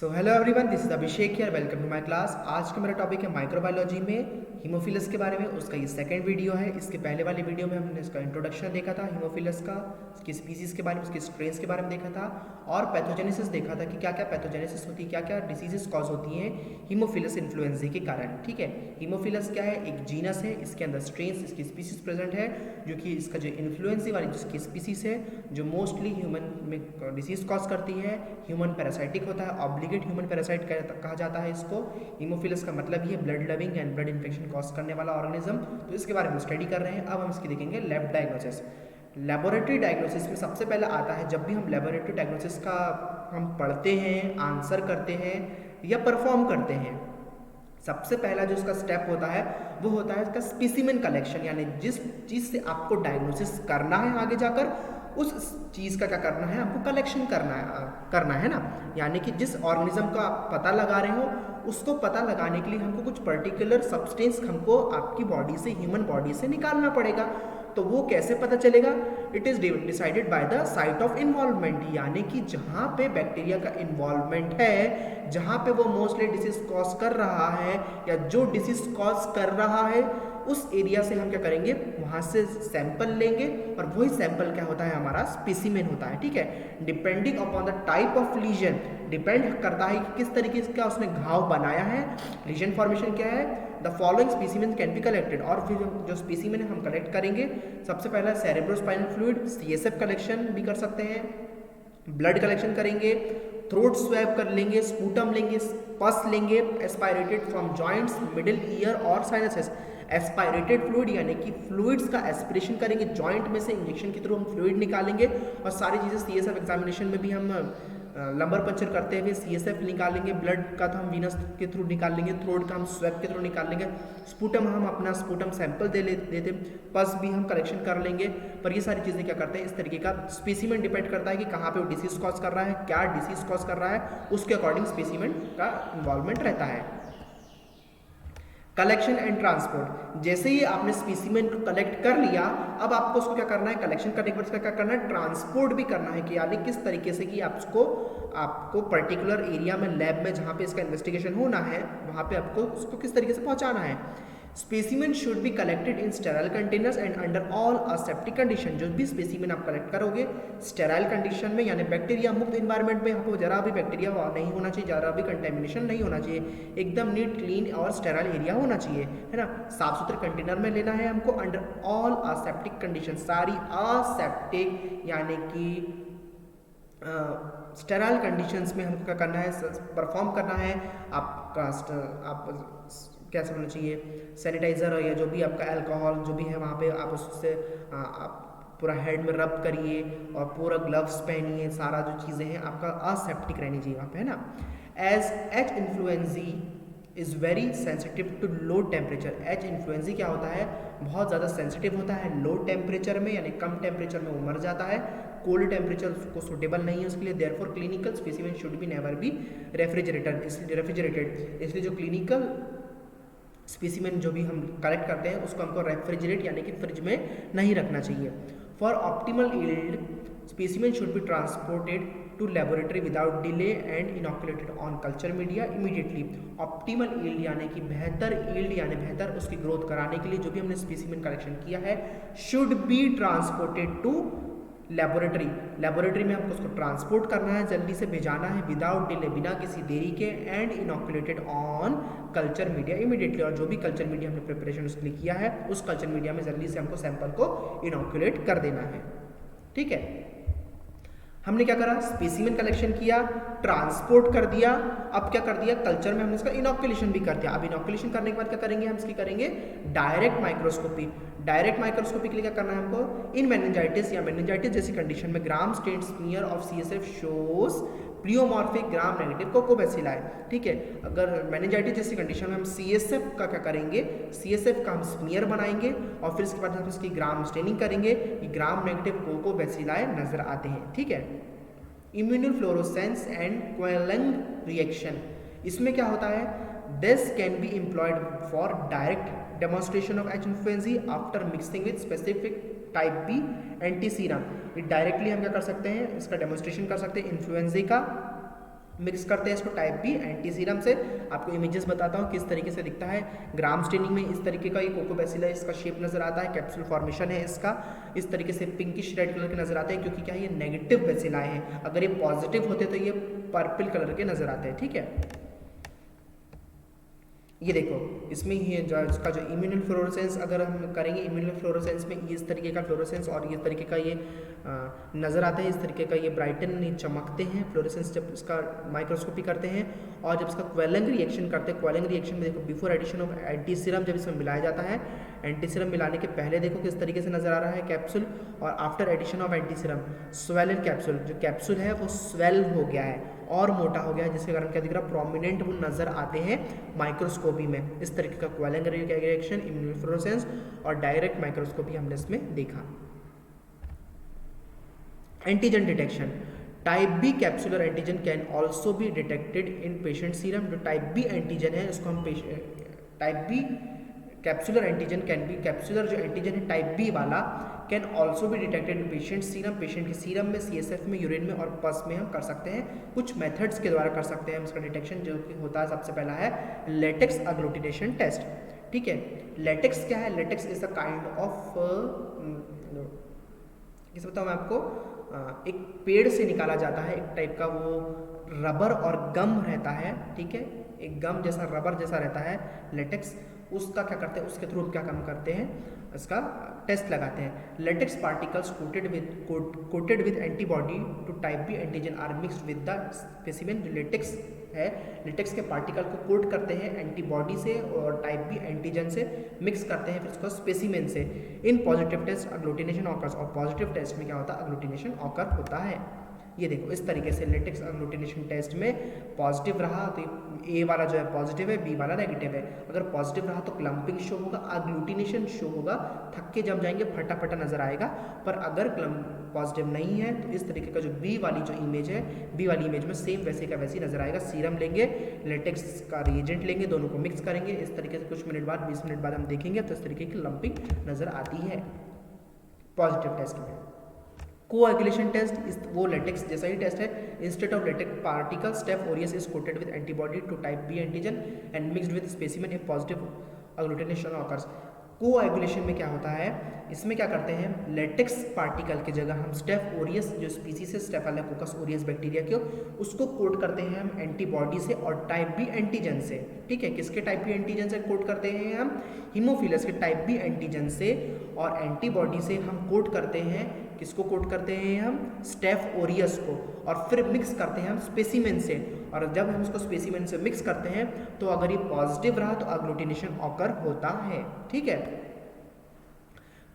So hello everyone, this is Abhishek here. Welcome to my class. आज का मेरा topic है माइक्रोबायोलॉजी में हीमोफिलस के बारे में। उसका ये सेकंड वीडियो है। इसके पहले वाली वीडियो में हमने इसका इंट्रोडक्शन देखा था हीमोफिलस का, उसकी स्पीसीज के बारे में, उसके स्ट्रेन्स के बारे में देखा था और पैथोजेनेसिस देखा था कि क्या क्या पैथोजेनेसिस होती है, क्या क्या डिसीजेस कॉज होती हैं हीमोफिलस इन्फ्लुएंजा के कारण। ठीक है, हीमोफिलस क्या है? एक जीनस है, इसके अंदर स्ट्रेन्स, इसकी स्पीसीज प्रेजेंट है, जो कि इसका जो इन्फ्लुएंजा वाली जिसकी स्पीसीज है जो मोस्टली ह्यूमन में डिसीज कॉज करती है, ह्यूमन पैरासाइटिक होता है, ऑब्लिगेट ह्यूमन पैरासाइट कहा जाता है इसको। हीमोफिलस का मतलब ही है blood loving and blood infection cause करने वाला ऑर्गेनिज्म। तो इसके बारे में स्टडी कर रहे हैं। अब हम इसकी देखेंगे लैब डायग्नोसिस। लेबोरेटरी डायग्नोसिस में सबसे पहले आता है, जब भी हम लेबोरेटरी डायग्नोसिस का हम पढ़ते हैं, आंसर करते हैं या परफॉर्म करते हैं, सबसे पहला जो उसका स्टेप होता है वो होता है इसका स्पेसिमेन कलेक्शन। यानी जिस चीज़ से आपको डायग्नोसिस करना है आगे जाकर, उस चीज़ का क्या करना है, आपको कलेक्शन करना है ना। यानी कि जिस ऑर्गेनिज्म का आप पता लगा रहे हो, उसको पता लगाने के लिए हमको कुछ पर्टिकुलर सब्सटेंस हमको आपकी बॉडी से, ह्यूमन बॉडी से निकालना पड़ेगा। तो वो कैसे पता चलेगा? It is decided by the site of involvement. यानी कि जहाँ पे बैक्टीरिया का इन्वॉल्वमेंट है, जहाँ पे वो मोस्टली डिसीज कॉज कर रहा है या जो डिसीज कॉज कर रहा है, उस एरिया से हम क्या करेंगे, वहाँ से सैंपल लेंगे और वही सैंपल क्या होता है, हमारा स्पेसिमेन होता है। ठीक है, depending upon the type of legion, depend करता है कि किस तरीके का उसने घाव बनाया है, लीजन फॉर्मेशन क्या है। The following specimen can be collected. और फिर जो स्पेसिमेन हम कलेक्ट करेंगे, सबसे पहला सेरेब्रोस्पाइनल फ्लूइड, CSF कलेक्शन भी कर सकते हैं, ब्लड कलेक्शन करेंगे, थ्रोट स्वैब कर लेंगे, स्पूटम लेंगे, पस लेंगे, aspirated from joints, middle ear और साइनसेस। एस्पायरेटेड फ्लूइड यानी कि फ्लूइड्स का एस्पिरेशन करेंगे जॉइंट में से, इंजेक्शन के थ्रू हम फ्लूइड निकालेंगे। और सारी चीज़ें CSF एग्जामिनेशन में भी हम लंबर पंचर करते हुए CSF निकालेंगे, ब्लड का तो हम वीनस के थ्रू निकाल लेंगे, थ्रोट का हम स्वैब के थ्रू निकाल लेंगे, स्पूटम हम अपना स्पूटम सैंपल दे लेते, पस भी हम कलेक्शन कर लेंगे। पर ये सारी चीज़ें क्या करते हैं, इस तरीके का स्पेसिमेन डिपेंड करता है कि कहाँ पे वो डिसीज कॉज कर रहा है, क्या डिसीज कॉज कर रहा है, उसके अकॉर्डिंग स्पेसिमेन का इन्वॉल्वमेंट रहता है। कलेक्शन एंड ट्रांसपोर्ट, जैसे ही आपने स्पेसिमेन को कलेक्ट कर लिया, अब आपको उसको क्या करना है, कलेक्शन करने के बाद उसका क्या करना है, ट्रांसपोर्ट भी करना है कि यानी किस तरीके से कि आपको पर्टिकुलर एरिया में, लैब में जहाँ पे इसका इन्वेस्टिगेशन होना है, वहाँ पे आपको उसको किस तरीके से पहुँचाना है। Specimen should be collected in sterile containers and under all aseptic condition. जो भी स्पेसिमेन आप कलेक्ट करोगे स्टेराइल कंडीशन में, यानी बैक्टीरिया मुक्त एनवायरनमेंट में, आपको जरा भी बैक्टीरिया नहीं होना चाहिए, जरा भी कंटेमिनेशन नहीं होना चाहिए, एकदम नीट, क्लीन और स्टेराइल एरिया होना चाहिए, है ना। साफ सुथरे कंटेनर में लेना है हमको, अंडर ऑल असेप्टिक कंडीशन, सारी असेप्टिक यानी कि स्टेराइल कंडीशंस में हमको क्या करना है, परफॉर्म करना है। आप कैसे होना चाहिए, सैनिटाइज़र या जो भी आपका अल्कोहल जो भी है वहाँ पे आप उससे आप पूरा हेड में रब करिए और पूरा ग्लव्स पहनिए, सारा जो चीज़ें हैं आपका असेप्टिक रहनी चाहिए वहाँ पे, है ना। As H. Influenzae is very sensitive to low temperature. H. Influenzae क्या होता है, बहुत ज़्यादा सेंसिटिव होता है लो टेम्परेचर में, यानी कम टेम्परेचर में वो मर जाता है, कोल्ड टेम्परेचर उसको सुटेबल नहीं है उसके लिए। Therefore clinical specimen should be never be refrigerated, इसलिए जो क्लिनिकल स्पेसिमेन जो भी हम कलेक्ट करते हैं उसको हमको रेफ्रिजरेट यानी कि फ्रिज में नहीं रखना चाहिए। For optimal yield specimen should be transported to laboratory without delay and inoculated on culture media immediately. Optimal yield यानी कि बेहतर यील्ड, यानी बेहतर उसकी ग्रोथ कराने के लिए जो भी हमने स्पेसिमेन कलेक्शन किया है, should be transported to laboratory में हमको उसको ट्रांसपोर्ट करना है, जल्दी से भेजाना है, विदाउट डिले, बिना किसी देरी के, and inoculated on culture media immediately. और जो भी कल्चर मीडिया हमने प्रिपरेशन उसके लिए किया है, उस कल्चर मीडिया में जल्दी से हमको सैंपल को इनोकुलेट कर देना है। ठीक है, हमने क्या करा, स्पेसिमेन कलेक्शन किया, ट्रांसपोर्ट कर दिया, अब क्या कर दिया, कल्चर में हमने इसका इनोकुलेशन भी कर दिया। अब इनोकुलेशन करने के बाद क्या करेंगे, हम इसकी करेंगे डायरेक्ट माइक्रोस्कोपी। डायरेक्ट माइक्रोस्कोपी के लिए क्या करना है हमको, इन मेनिंजाइटिस या मेनिंजाइटिस जैसी कंडीशन में gram stain smear of CSF shows pleomorphic gram negative coccobacilli. ठीक है, अगर मेनिंजाइटिस जैसी कंडीशन में हम CSF का क्या करेंगे, CSF का हम स्मीयर बनाएंगे और फिर इसके बाद हम इसकी ग्राम स्टेनिंग करेंगे, ग्राम नेगेटिव कोकोबैसिलाई नजर आते हैं। ठीक है, इम्यूनोफ्लोरोसेंस एंड क्वेलिंग रिएक्शन, इसमें क्या होता है, this can be employed for direct demonstration of H. Influenzae after mixing with specific type B antiserum. Directly हम क्या कर सकते हैं, इसका डेमोन्स्ट्रेशन कर सकते हैं इन्फ्लुएंजा का मिक्स करते हैं इसको टाइप बी एंटी सीरम से। आपको इमेजेस बताता हूँ किस तरीके से दिखता है। ग्राम स्टेनिंग में इस तरीके का ये कोकोबैसिलस इसका शेप नजर आता है, कैप्सूल फॉर्मेशन है इसका, इस तरीके से पिंकिश रेड कलर के नजर आते हैं, क्योंकि क्या है ये नेगेटिव बैसिलाई हैं। अगर ये पॉजिटिव होते तो ये पर्पल कलर के नजर आते हैं, ठीक है। ये देखो इसमें ही जो इसका जो इम्यूनोफ्लोरोसेंस अगर हम करेंगे, इम्यूनोफ्लोरोसेंस में ये इस तरीके का फ्लोरोसेंस और ये तरीके का ये नज़र आता है, इस तरीके का ये ब्राइटन चमकते हैं फ्लोरोसेंस जब इसका माइक्रोस्कोपी करते हैं। और जब इसका क्वेलिंग रिएक्शन करते हैं, क्वेलिंग रिएक्शन में देखो before addition of anti serum जब इसमें मिलाया जाता है, एंटी सीरम मिलाने के पहले देखो किस तरीके से नज़र आ रहा है कैप्सूल, और after addition of anti serum swollen capsule, जो कैप्सूल है वो स्वेल हो गया है और मोटा हो गया है, जिसके कारण क्या दिख रहा है, प्रोमिनेंट वो नज़र आते हैं माइक्रोस्कोपी में। इस तरीके का क्वेलिंग रिएक्शन, इम्यूनोफ्लोरोसेंस और डायरेक्ट माइक्रोस्कोपी हमने इसमें देखा। Antigen detection, type B capsular antigen can also be detected in patient serum. जो टाइप बी एंटीजन है इसको हम type B capsular antigen can be, capsular जो एंटीजन है टाइप बी वाला can also be detected in patient serum, patient के serum में, CSF में, यूरिन में और पस में हम कर सकते हैं। कुछ मेथड्स के द्वारा कर सकते हैं हम इसका डिटेक्शन, जो कि होता है सबसे पहला है लेटेक्स अग्लूटिनेशन टेस्ट, ठीक है। लेटेक्स क्या है, latex is a kind of, किस बताऊँ मैं आपको, एक पेड़ से निकाला जाता है एक टाइप का वो रबर और गम रहता है, ठीक है, एक गम जैसा रबर जैसा रहता है लेटेक्स, उसका क्या करते हैं, उसके थ्रू क्या काम करते हैं, इसका टेस्ट लगाते हैं। Latex particles coated with antibody to type B antigen are mixed with the specimen. जो लेटेक्स है, लेटेक्स के पार्टिकल को कोट करते हैं एंटीबॉडी से और टाइप बी एंटीजन से मिक्स करते हैं, फिर उसको स्पेसिमेन से। In positive test agglutination occurs, और पॉजिटिव टेस्ट में क्या होता है, अग्लूटिनेशन ऑकर होता है। ये देखो इस तरीके से लेटेक्स अग्लूटिनेशन टेस्ट में पॉजिटिव रहा तो ए वाला जो है पॉजिटिव है, बी वाला नेगेटिव है। अगर पॉजिटिव रहा तो क्लम्पिंग शो होगा, अग्लूटिनेशन शो होगा, थक्के जम जाएंगे, फटाफटा नजर आएगा। पर अगर पॉजिटिव नहीं है तो इस तरीके का जो बी वाली जो इमेज है, बी वाली इमेज में सेम वैसे का वैसे नजर आएगा। सीरम लेंगे, लेटेक्स का रिएजेंट लेंगे, दोनों को मिक्स करेंगे, इस तरीके से कुछ मिनट बाद, 20 मिनट बाद हम देखेंगे तो इस तरीके की लंपिंग नजर आती है पॉजिटिव टेस्ट में। कोएगुलेशन टेस्ट इस वो लेटेक्स जैसा ही टेस्ट है। Instead of latex particle staph aureus is coated with antibody to type B antigen and mixed with specimen if positive agglutination occurs. Coagulation में क्या होता है, इसमें क्या करते हैं, लेटेक्स पार्टिकल की जगह हम स्टेफ ओरियस जो स्पीसीज है स्टेफिलोकोकस ओरियस बैक्टीरिया के, उसको कोट करते हैं हम एंटीबॉडी से और टाइप बी एंटीजन से, ठीक है। किसके टाइप बी एंटीजन से कोट करते हैं हम, हीमोफिलस के टाइप बी एंटीजन से, और एंटीबॉडी से हम कोट करते हैं, किसको कोट करते हैं हम, स्टेफ ओरियस को, और फिर मिक्स करते हैं हम स्पेसिमेन से। और जब हम इसको स्पेसिमेन से मिक्स करते हैं तो अगर ये पॉजिटिव रहा तो अग्लूटिनेशन ऑकर होता है, ठीक है।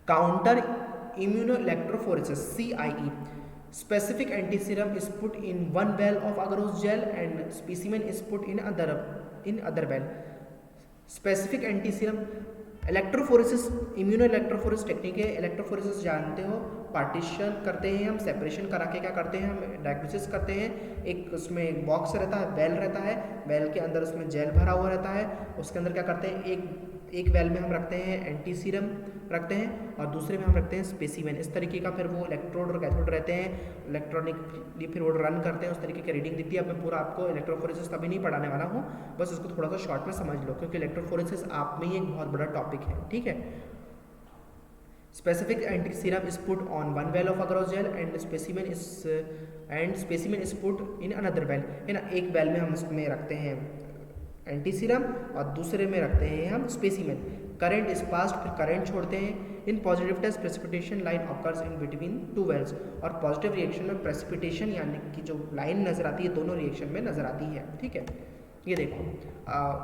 Counter immunoelectrophoresis CIE, specific antiserum is put in one well of agarose gel and specimen is put in other well. Specific antiserum electrophoresis, immuno electrophoresis technique है। इलेक्ट्रोफोरेसिस जानते हो, पार्टीशन करते हैं हम, सेपरेशन करा के क्या करते हैं हम, डायग्नोसिस करते हैं। एक उसमें एक बॉक्स रहता है, वेल रहता है, वेल के अंदर उसमें जेल भरा हुआ रहता है, उसके अंदर क्या करते हैं, एक वेल में हम रखते हैं एंटी सीरम रखते हैं और दूसरे में हम रखते हैं स्पेसिमेन। इस तरीके का फिर वो इलेक्ट्रोड और कैथोड रहते हैं, इलेक्ट्रॉनिकली फिर वो रन करते हैं, उस तरीके की रीडिंग दिखती है। अब मैं पूरा आपको इलेक्ट्रोफोरेसिस कभी नहीं पढ़ाने वाला हूँ, बस इसको थोड़ा सा शॉर्ट में समझ लो, क्योंकि इलेक्ट्रोफोरेसिस आप में ही एक बहुत बड़ा टॉपिक है, ठीक है। Specific anti serum is put on one well of agarose gel and specimen is put in another well, है ना। एक वेल में हम इसमें रखते हैं एंटी सीरम और दूसरे में रखते हैं हम स्पेसिमेन। करंट इज पास्ड, फिर करंट छोड़ते हैं। In positive test precipitation line occurs in between two wells, और पॉजिटिव रिएक्शन में प्रेसिपिटेशन यानी कि जो लाइन नजर आती है दोनों रिएक्शन में नजर आती है, ठीक है। ये देखो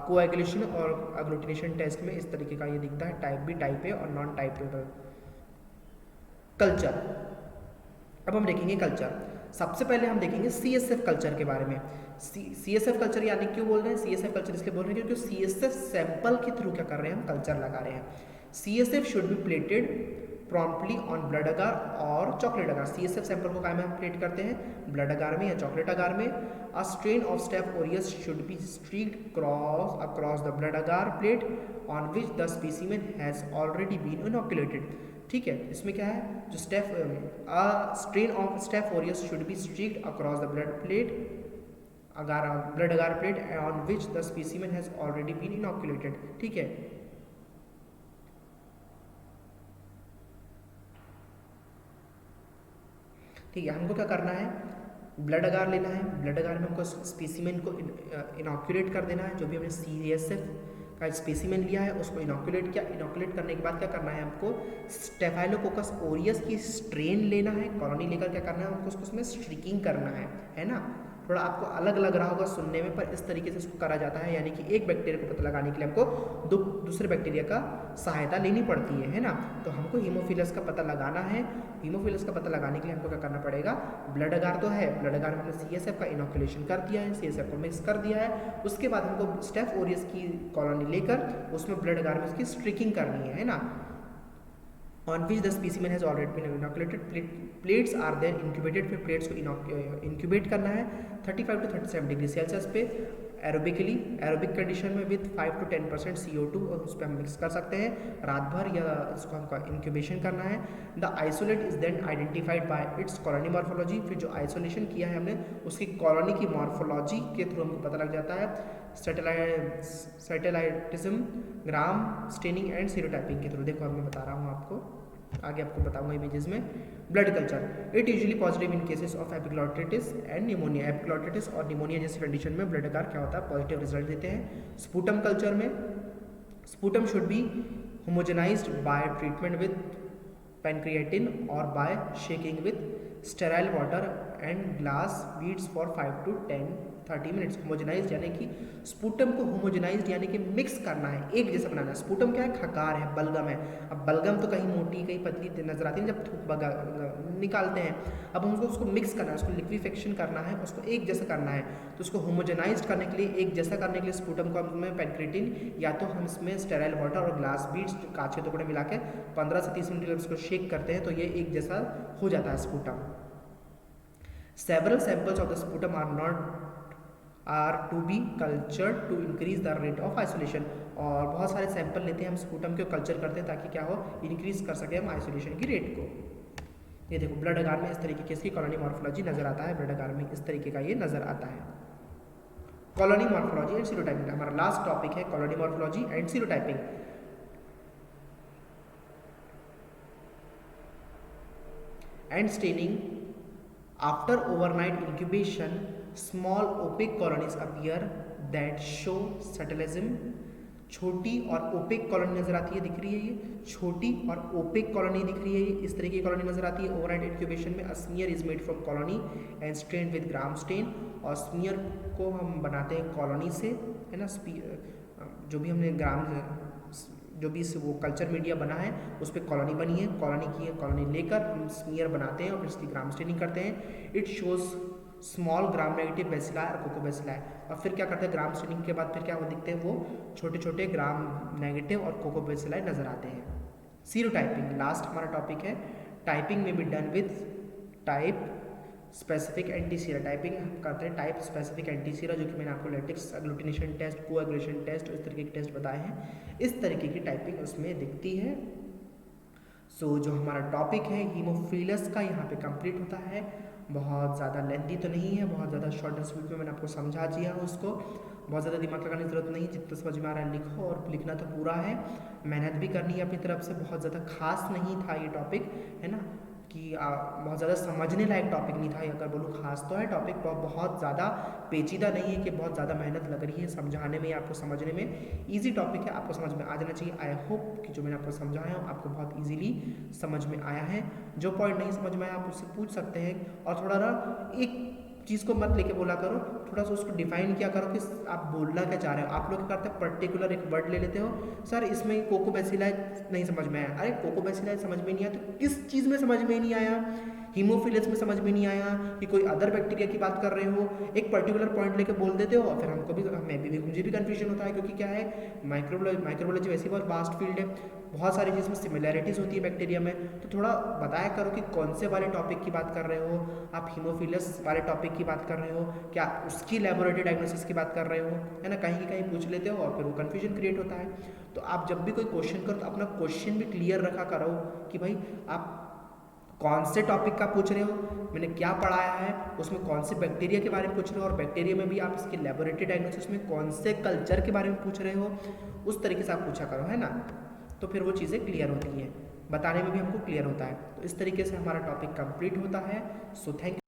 कोएगुलेशन और अग्लूटिनेशन टेस्ट में इस तरीके का ये दिखता है, टाइप बी, टाइप ए और नॉन टाइप ए। कल्चर, अब हम देखेंगे कल्चर। सबसे पहले हम देखेंगे CSF कल्चर के बारे में। CSF कल्चर यानी क्यों बोल रहे हैं CSF कल्चर, इसलिए बोल रहे हैं क्योंकि CSF सैंपल के थ्रू क्या कर रहे हैं, हम कल्चर लगा रहे हैं। CSF should be plated promptly on blood agar और चॉकलेट अगार। CSF सैंपल को क्या में हम प्लेट करते हैं, ब्लड अगार में या चॉकलेट अगार में। A strain of staph aureus should be streaked across the blood agar plate on which the specimen has already been inoculated, ठीक है। इसमें क्या है, जो strain of staph aureus should be streaked across the blood plate agar blood agar plate on which the specimen has already been inoculated. ठीक है, ठीक है, हमको क्या करना है, ब्लड अगार लेना है। ब्लड अगार में हमको स्पेसिमेन को इनॉक्यूलेट कर देना है। जो भी हमने CSF का स्पेसिमेन लिया है उसको इनॉक्यूलेट किया। इनॉक्यूलेट करने के बाद क्या करना है, हमको स्टेफाइलोकोकस ओरियस की स्ट्रेन लेना है, कॉलोनी लेकर क्या करना है, हमको उसको उसमें स्ट्रिकिंग करना है ना। थोड़ा आपको अलग लग रहा होगा सुनने में, पर इस तरीके से इसको करा जाता है, यानी कि एक बैक्टीरिया को पता लगाने के लिए हमको दूसरे बैक्टीरिया का सहायता लेनी पड़ती है ना। तो हमको हीमोफिलस का पता लगाना है। हीमोफिलस का पता लगाने के लिए हमको क्या करना पड़ेगा, ब्लड अगार तो है, ब्लड अगार में हमने CSF का इनॉक्यूलेशन कर दिया है, CSF को मिक्स कर दिया है। उसके बाद हमको स्टेफ ओरियस की कॉलोनी लेकर उसमें ब्लड अगार में उसकी स्ट्रिकिंग करनी है ना। On which the specimen has already been inoculated, plates are then incubated। फिर प्लेट्स को इंक्यूबेट करना है 35 to 37 डिग्री सेल्सियस पे एरोबिकली, एरोबिक कंडीशन में विद 5 to 10% CO2, और उस पर हम मिक्स कर सकते हैं रात भर, या इसको हमको इंक्यूबेशन करना है। The isolate is then identified by its colony morphology. फिर जो आइसोलेशन किया है हमने उसकी कॉलोनी की मॉर्फोलॉजी के थ्रू हमको पता लग जाता है, सैटेलाइटिज्म, ग्राम स्टेनिंग एंड सीरोटाइपिंग के थ्रू। देखो अब मैं बता रहा हूँ आपको, आगे आपको बताऊंगा इमेजेस में। Blood culture, it usually positive in cases of epiglottitis and pneumonia. Epiglottitis और निमोनिया जैसी कंडीशन में ब्लड अगार क्या होता है, पॉजिटिव रिजल्ट देते हैं। स्पूटम कल्चर में, sputum should be homogenized by treatment with pancreatin और by shaking with sterile water and glass beads for 5 to 30 minutes. Homogenized यानी कि स्पूटम को होमोजेनाइज्ड यानी कि मिक्स करना है, एक जैसा बनाना है। स्पूटम क्या है, खकार है, बलगम है। अब बलगम तो कहीं मोटी कहीं पतली नजर आती है जब थूक निकालते हैं। अब हमको उसको मिक्स करना है, उसको लिक्विफिकेशन करना है, उसको एक जैसा करना है। तो उसको होमोजेनाइज्ड करने के लिए, एक जैसा करने के लिए स्पूटम को हमें पैनक्रिएटिन या तो हम इसमें स्टेराइल वाटर और ग्लास बीड्स कांच के टुकड़े मिला के 15 से 30 मिनट उसको शेक करते हैं, तो ये एक जैसा हो जाता है sputum. Several samples of the sputum are to be cultured to increase the rate of isolation। और बहुत सारे सैंपल लेते हैं हम स्पूटम के, कल्चर करते हैं ताकि क्या हो, इंक्रीज कर सके हम आइसोलेशन की रेट को। ये देखो ब्लड अगार में इस तरीके की इसकी कॉलोनी मॉर्फोलॉजी नजर आता है, ब्लड अगार में इस तरीके का ये नजर आता है। कॉलोनी मॉर्फोलॉजी एंड सीरोटाइपिंग हमारा लास्ट टॉपिक है, colony morphology and serotyping. And staining, after overnight incubation small opaque colonies appear that show subtleism। छोटी और ओपेक कॉलोनी नजर आती है, दिख रही है, ये छोटी और ओपेक कॉलोनी दिख रही है, ये इस तरह की कॉलोनी नजर आती है। ओवरनाइट इंक्यूबेशन में smear is made from colony and strain with Gram stain. और स्मीयर को हम बनाते हैं कॉलोनी से, है ना। जो भी हमने जो भी वो कल्चर मीडिया बना है उस पर कॉलोनी बनी है, कॉलोनी की है, कॉलोनी लेकर हम स्मीयर बनाते हैं और फिर इसकी ग्राम स्टेनिंग करते हैं। It shows small gram negative bacilli और कोकोबेसिलाई। और फिर क्या करते हैं, ग्राम स्टेनिंग के बाद फिर क्या वो दिखते हैं, वो छोटे छोटे ग्राम नेगेटिव और कोकोबेसिलाई नजर आते हैं। सीरोटाइपिंग लास्ट हमारा टॉपिक है। टाइपिंग में be done with type specific antisera. Typing करते हैं टाइप स्पेसिफिक एंटीसीरा, जो कि मैंने आपको latex agglutination test, coagulation test, इस तरीके के टेस्ट बताए हैं। इस तरीके की टाइपिंग उसमें दिखती है। सो जो हमारा टॉपिक है हीमोफिलस का यहाँ पे कंप्लीट होता है। बहुत ज़्यादा लेंथी तो नहीं है, बहुत ज़्यादा शॉर्ट एंड स्वीट में मैंने आपको समझा दिया है उसको। बहुत ज़्यादा दिमाग लगाने की जरूरत नहीं, जितना समझ में आ रहा है लिखो, और लिखना तो पूरा है, मेहनत भी करनी है अपनी तरफ से। बहुत ज़्यादा खास नहीं था ये टॉपिक, है ना, कि बहुत ज़्यादा समझने लायक टॉपिक नहीं था। अगर बोलूँ खास तो है टॉपिक, बहुत ज़्यादा पेचीदा नहीं है कि बहुत ज़्यादा मेहनत लग रही है समझाने में, आपको समझने में। इजी टॉपिक है, आपको समझ में आ जाना चाहिए। आई होप कि जो मैंने आपको समझाया आपको बहुत इजीली समझ में आया है। जो पॉइंट नहीं समझ में आया आप उससे पूछ सकते हैं। और थोड़ा ना एक चीज़ को मत लेके बोला करो, थोड़ा सा उसको डिफाइन किया करो कि आप बोलना क्या चाह रहे हो। आप लोग क्या करते हैं, पर्टिकुलर एक वर्ड ले लेते हो, सर इसमें कोकोबैसिलाई नहीं समझ में आया। अरे कोकोबैसिलाई समझ में नहीं आया तो किस चीज़ में समझ में नहीं आया, हीमोफिलस में समझ में नहीं आया कि कोई अदर बैक्टीरिया की बात कर रहे हो, एक पर्टिकुलर पॉइंट लेके बोल देते हो और फिर हमको भी मुझे भी कन्फ्यूजन होता है। क्योंकि क्या है, माइक्रोबायोलॉजी वैसे बहुत वास्ट फील्ड है, बहुत सारी चीज़ में सिमिलैरिटीज़ होती है बैक्टीरिया में। तो थोड़ा बताया करो कि कौन से वाले टॉपिक की बात कर रहे हो आप, हीमोफिलस वाले टॉपिक की बात कर रहे हो क्या, उसकी लेबोरेटरी डायग्नोसिस की बात कर रहे हो, है ना। कहीं कहीं पूछ लेते हो और फिर वो कन्फ्यूजन क्रिएट होता है। तो आप जब भी कोई क्वेश्चन करो तो अपना क्वेश्चन भी क्लियर रखा करो कि भाई आप कौन से टॉपिक का पूछ रहे हो, मैंने क्या पढ़ाया है, उसमें कौन से बैक्टीरिया के बारे में पूछ रहे हो, और बैक्टीरिया में भी आप इसके लेबोरेटरी डायग्नोसिस में कौन से कल्चर के बारे में पूछ रहे हो, उस तरीके से आप पूछा करो, है ना। तो फिर वो चीज़ें क्लियर होती हैं, बताने में भी हमको क्लियर होता है। तो इस तरीके से हमारा टॉपिक कंप्लीट होता है। So thank